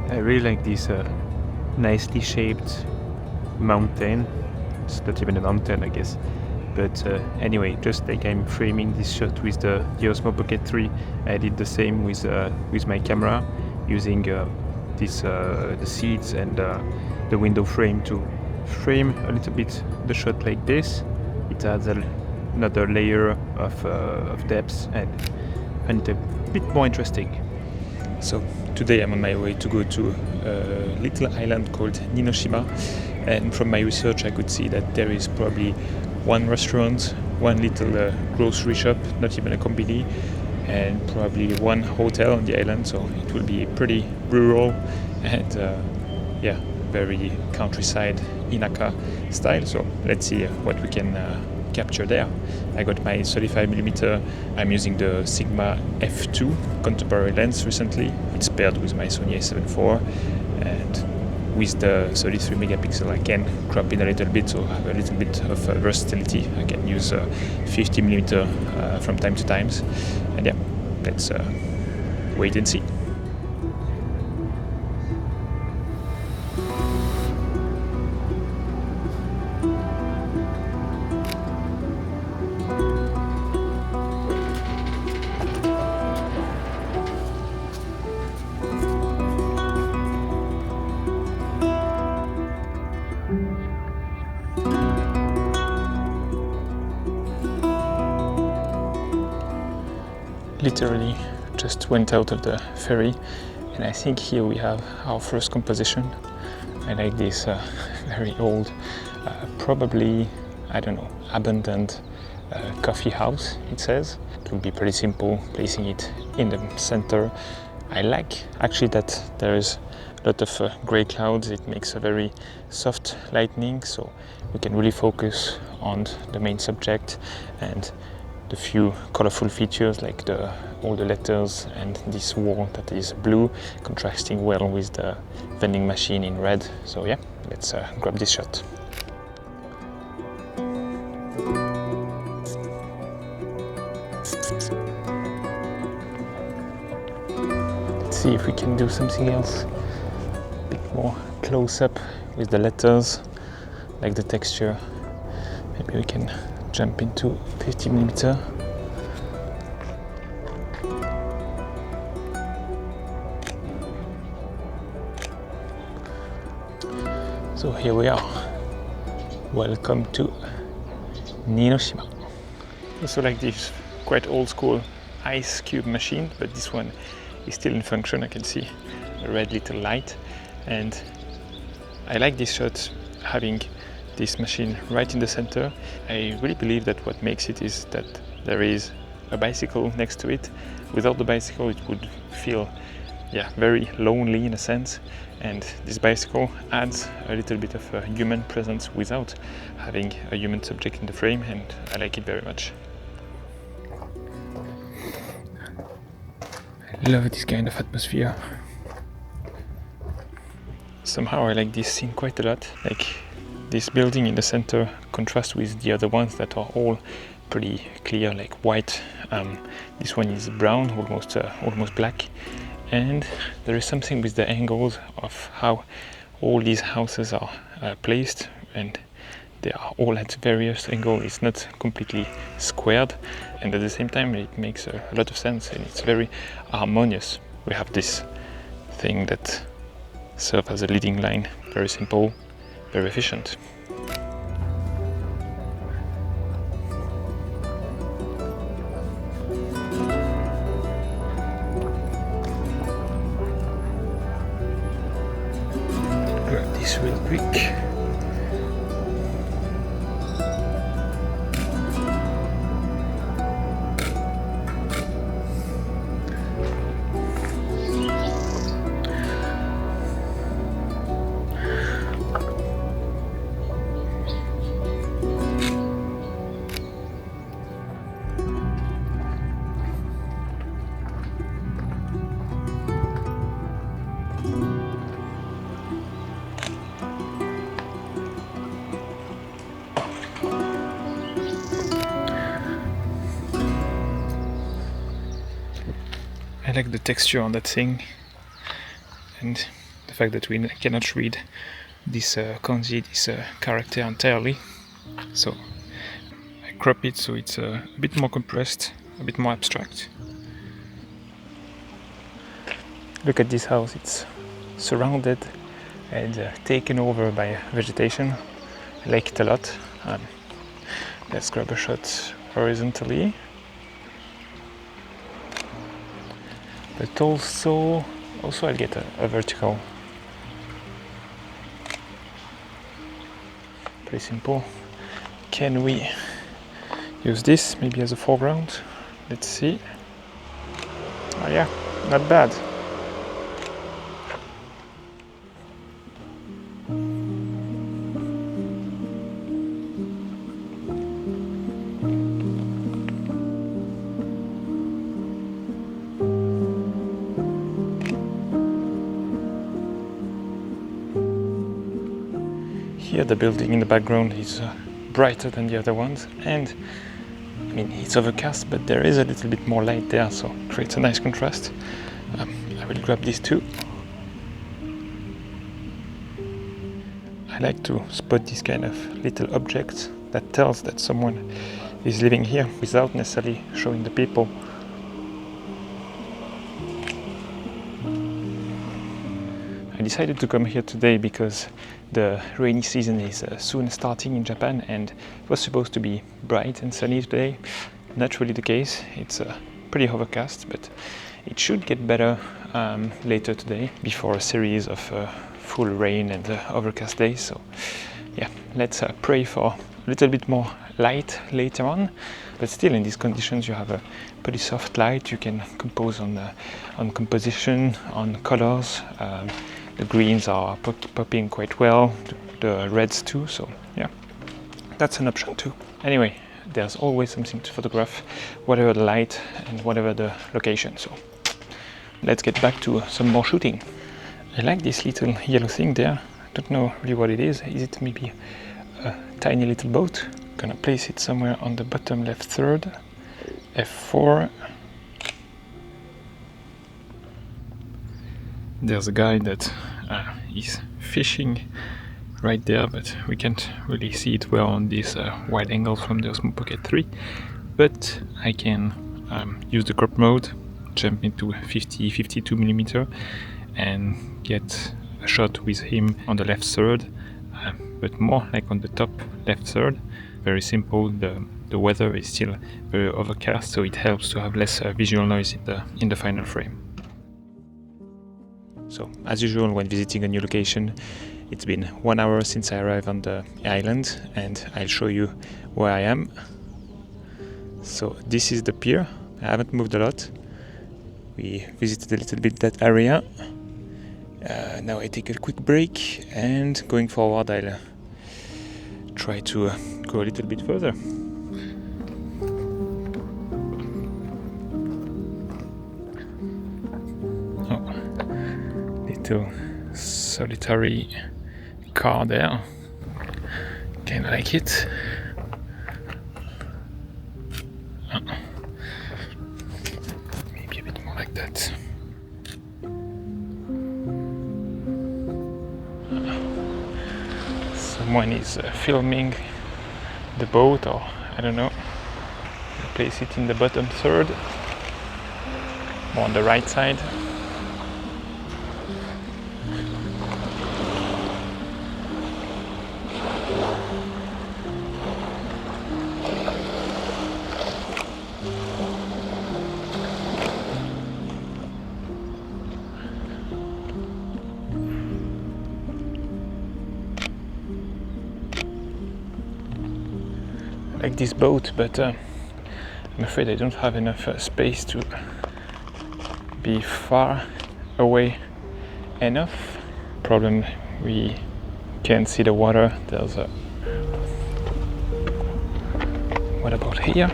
I really like this nicely shaped mountain. It's not even a mountain, I guess. But anyway, just like I'm framing this shot with the Osmo Pocket 3, I did the same with my camera, using the seats and the window frame to frame a little bit the shot like this. It adds another layer of depth and it a bit more interesting. So today I'm on my way to go to a little island called Ninoshima, and from my research I could see that there is probably one restaurant, one little grocery shop, not even a combini, and probably one hotel on the island, so it will be pretty rural and very countryside Inaka style. So let's see what we can capture there. I got my 35mm. I'm using the Sigma f2 contemporary lens recently. It's paired with my Sony a7 IV, and with the 33 megapixel I can crop in a little bit, so I have a little bit of versatility. I can use 50mm from time to time, and yeah, let's wait and see. Literally just went out of the ferry, and I think here we have our first composition. I like this very old, probably, I don't know, abandoned coffee house, it says. It will be pretty simple, placing it in the center. I like actually that there is a lot of gray clouds. It makes a very soft lighting, so we can really focus on the main subject, and the few colorful features like all the letters and this wall that is blue, contrasting well with the vending machine in red. So yeah, let's grab this shot. Let's see if we can do something else, a bit more close up with the letters, like the texture. Maybe we can jump into 50mm. So here we are. Welcome to Ninoshima. Also like this quite old school ice cube machine, but this one is still in function. I can see a red little light, and I like this shot having this machine right in the center. I really believe that what makes it is that there is a bicycle next to it. Without the bicycle it would feel very lonely in a sense, and this bicycle adds a little bit of a human presence without having a human subject in the frame, and I like it very much. I love this kind of atmosphere. Somehow I like this scene quite a lot. Like, this building in the center contrasts with the other ones that are all pretty clear, like white. This one is brown, almost black. And there is something with the angles of how all these houses are placed, and they are all at various angles. It's not completely squared, and at the same time it makes a lot of sense, and it's very harmonious. We have this thing that serves as a leading line. Very simple, very efficient. Grab this real quick. like the texture on that thing, and the fact that we cannot read this kanji, this character entirely. So I crop it so it's a bit more compressed, a bit more abstract. Look at this house, it's surrounded and taken over by vegetation. I like it a lot. Let's grab a shot horizontally. But also I'll get a vertical. Pretty simple. Can we use this maybe as a foreground? Let's see. Oh yeah, not bad. Here the building in the background is brighter than the other ones, and I mean it's overcast, but there is a little bit more light there, so it creates a nice contrast. I will grab these two. I like to spot these kind of little objects that tells that someone is living here without necessarily showing the people. I decided to come here today because the rainy season is soon starting in Japan, and it was supposed to be bright and sunny today. Not really the case. It's pretty overcast, but it should get better later today before a series of full rain and overcast days. So yeah, let's pray for a little bit more light later on, but still in these conditions you have a pretty soft light. You can compose on composition, on colors. The greens are popping quite well, the reds too, so yeah, that's an option too. Anyway, there's always something to photograph, whatever the light and whatever the location, so let's get back to some more shooting. I like this little yellow thing there. I don't know really what it is. Is it maybe a tiny little boat? I'm gonna place it somewhere on the bottom left third. F4. There's a guy that is fishing right there, but we can't really see it well on this wide angle from the Osmo Pocket 3. But I can use the crop mode, jump into 52mm and get a shot with him on the left third, but more like on the top left third. Very simple. The weather is still very overcast, so it helps to have less visual noise in the final frame. So, as usual, when visiting a new location, it's been 1 hour since I arrived on the island, and I'll show you where I am. So, this is the pier. I haven't moved a lot. We visited a little bit that area. Now I take a quick break, and going forward, I'll try to go a little bit further. Little solitary car there. Kinda like it. Maybe a bit more like that. Someone is filming the boat, or I don't know. I'll place it in the bottom third, more on the right side. Like this boat, but I'm afraid I don't have enough space to be far away enough. Problem, we can't see the water. There's a... What about here?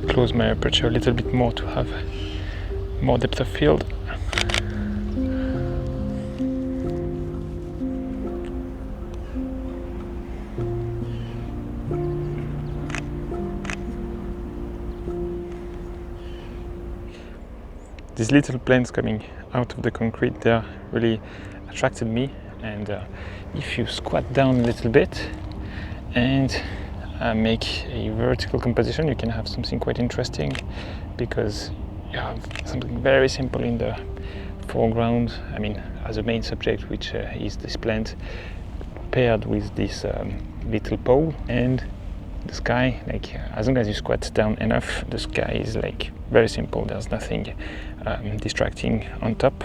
Close my aperture a little bit more to have more depth of field. these little plants coming out of the concrete there really attracted me. And if you squat down a little bit and make a vertical composition, you can have something quite interesting, because you have something very simple in the foreground, I mean as a main subject, which is this plant paired with this little pole, and the sky, like as long as you squat down enough, the sky is like very simple. There's nothing distracting on top,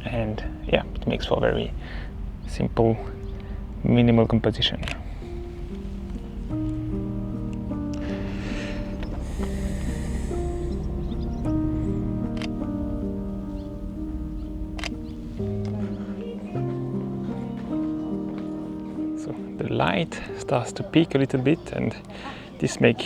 and yeah, it makes for a very simple, minimal composition. So the light starts to peak a little bit, and this makes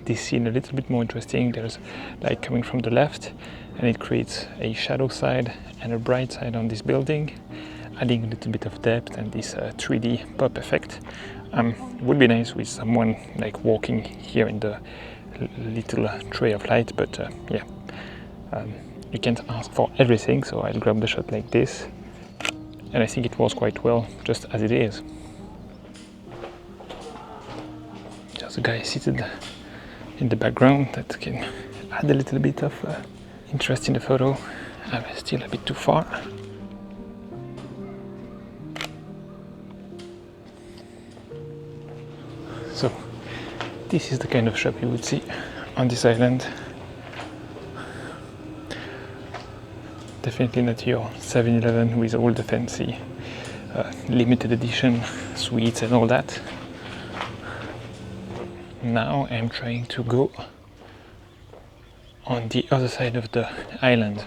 this scene a little bit more interesting. There's light coming from the left, and it creates a shadow side and a bright side on this building, adding a little bit of depth and this 3D pop effect. Would be nice with someone like walking here in the little tray of light, but yeah, you can't ask for everything, so I'll grab the shot like this, and I think it works quite well just as it is. There's a guy seated in the background that can add a little bit of interest in the photo. I'm still a bit too far. So this is the kind of shop you would see on this island. Definitely not your 7-Eleven with all the fancy limited edition sweets and all that. Now I'm trying to go on the other side of the island.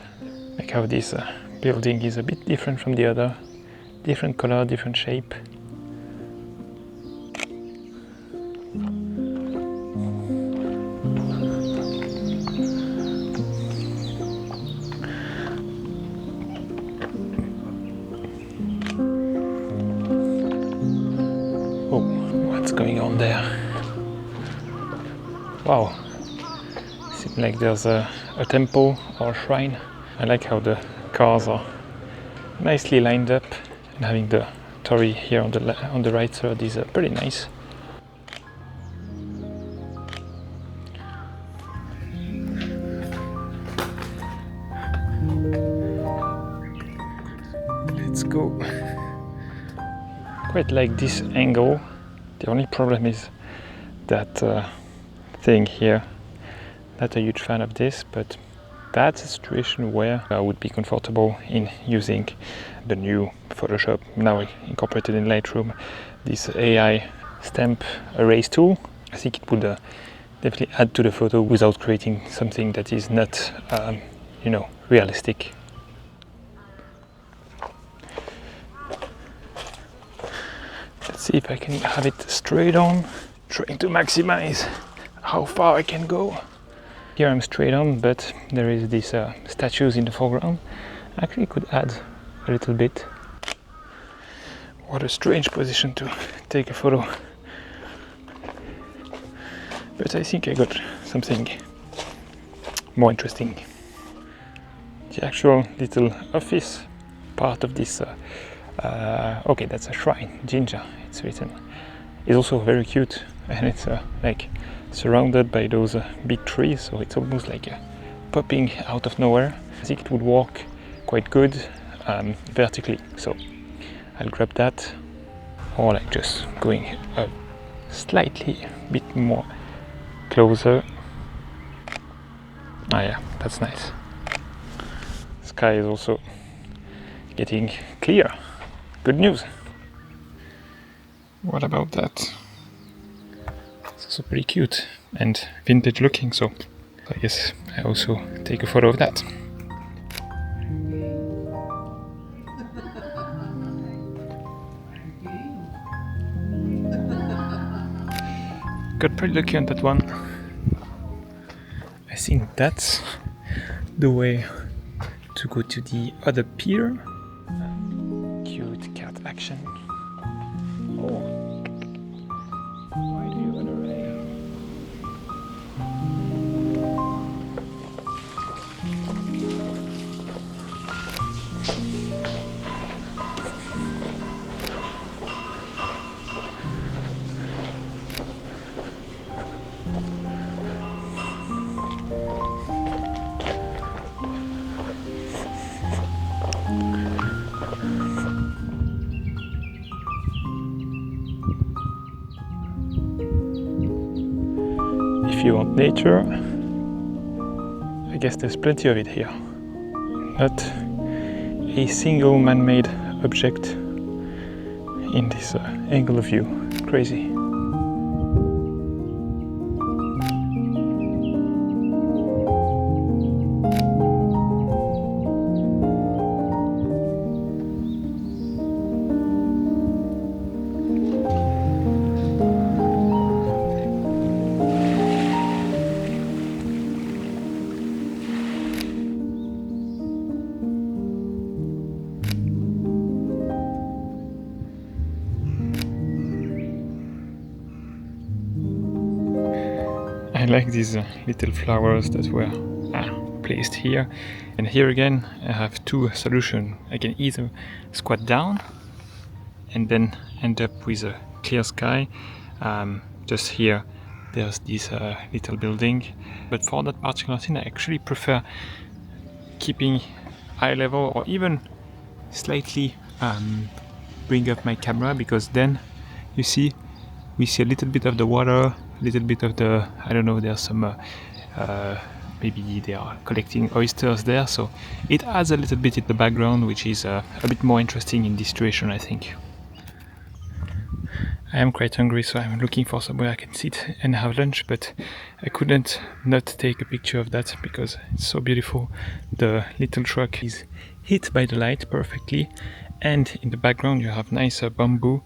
Like how this building is a bit different from the other. Different color, different shape. Oh, what's going on there? Wow, seems like there's a temple or a shrine. I like how the cars are nicely lined up, and having the torii here on the right side is pretty nice. Let's go. Quite like this angle. The only problem is that thing here. Not a huge fan of this, but that's a situation where I would be comfortable in using the new Photoshop, now incorporated in Lightroom, this AI stamp erase tool. I think it would definitely add to the photo without creating something that is not, realistic. Let's see if I can have it straight on, trying to maximize how far I can go. Here I'm straight on, but there is these statues in the foreground. Actually could add a little bit. What a strange position to take a photo. But I think I got something more interesting. The actual little office part of this, okay, that's a shrine, Jinja, it's written. It's also very cute, and it's like surrounded by those big trees, so it's almost like popping out of nowhere. I think it would work quite good vertically, so I'll grab that, or like just going a slightly bit more closer. Ah yeah, that's nice. Sky is also getting clear. Good news. What about that? It's also pretty cute and vintage looking, so I guess I also take a photo of that. Got pretty lucky on that one. I think that's the way to go to the other pier. Cute cat action. Oh, why do you run away? if you want nature, I guess there's plenty of it here. Not a single man-made object in this angle of view. Crazy. I like these little flowers that were placed here. And here again I have two solutions. I can either squat down and then end up with a clear sky. Just here there's this little building, but for that particular thing I actually prefer keeping eye level, or even slightly bring up my camera, because then you see we see a little bit of the water, a little bit of the, I don't know, there's some maybe they are collecting oysters there, so it adds a little bit in the background, which is a bit more interesting in this situation, I think. I am quite hungry, so I'm looking for somewhere I can sit and have lunch, but I couldn't not take a picture of that because it's so beautiful. The little truck is hit by the light perfectly, and in the background you have nice bamboo,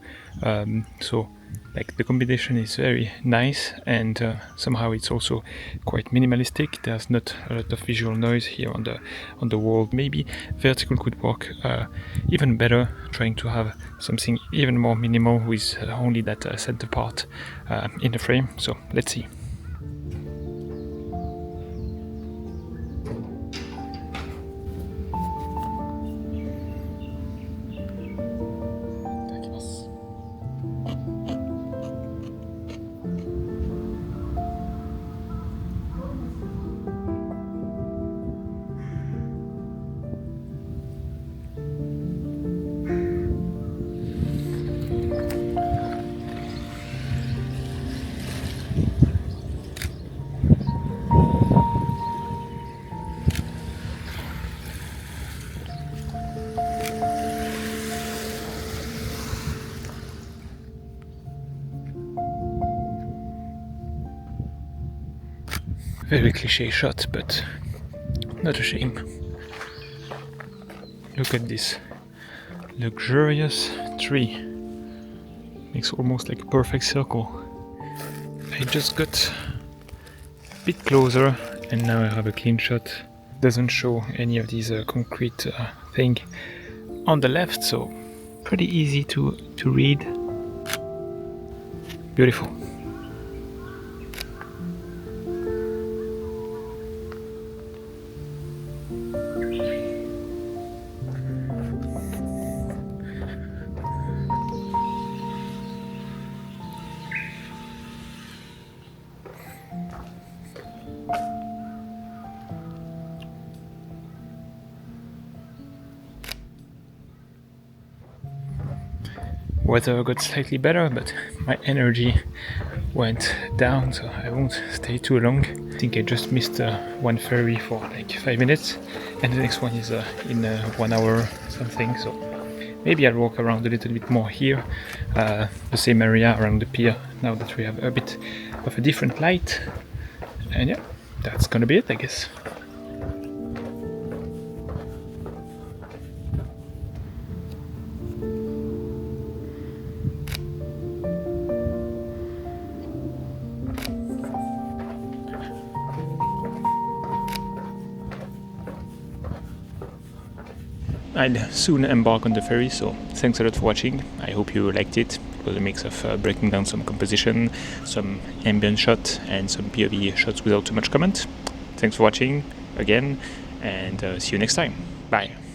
so like the combination is very nice, and somehow it's also quite minimalistic. There's not a lot of visual noise here on the wall. Maybe vertical could work even better, trying to have something even more minimal with only that center part in the frame. So let's see. Very cliche shot, but not a shame. Look at this luxurious tree. Makes almost like a perfect circle. I just got a bit closer and now I have a clean shot. Doesn't show any of these concrete thing on the left, so pretty easy to read. Beautiful. Weather got slightly better, but my energy went down, so I won't stay too long. I think I just missed one ferry for like 5 minutes, and the next one is in 1 hour something, so maybe I'll walk around a little bit more here, the same area around the pier, now that we have a bit of a different light. And yeah, that's gonna be it, I guess. I'll soon embark on the ferry, so thanks a lot for watching. I hope you liked it. It was a mix of breaking down some composition, some ambient shot, and some POV shots without too much comment. Thanks for watching again, and see you next time. Bye.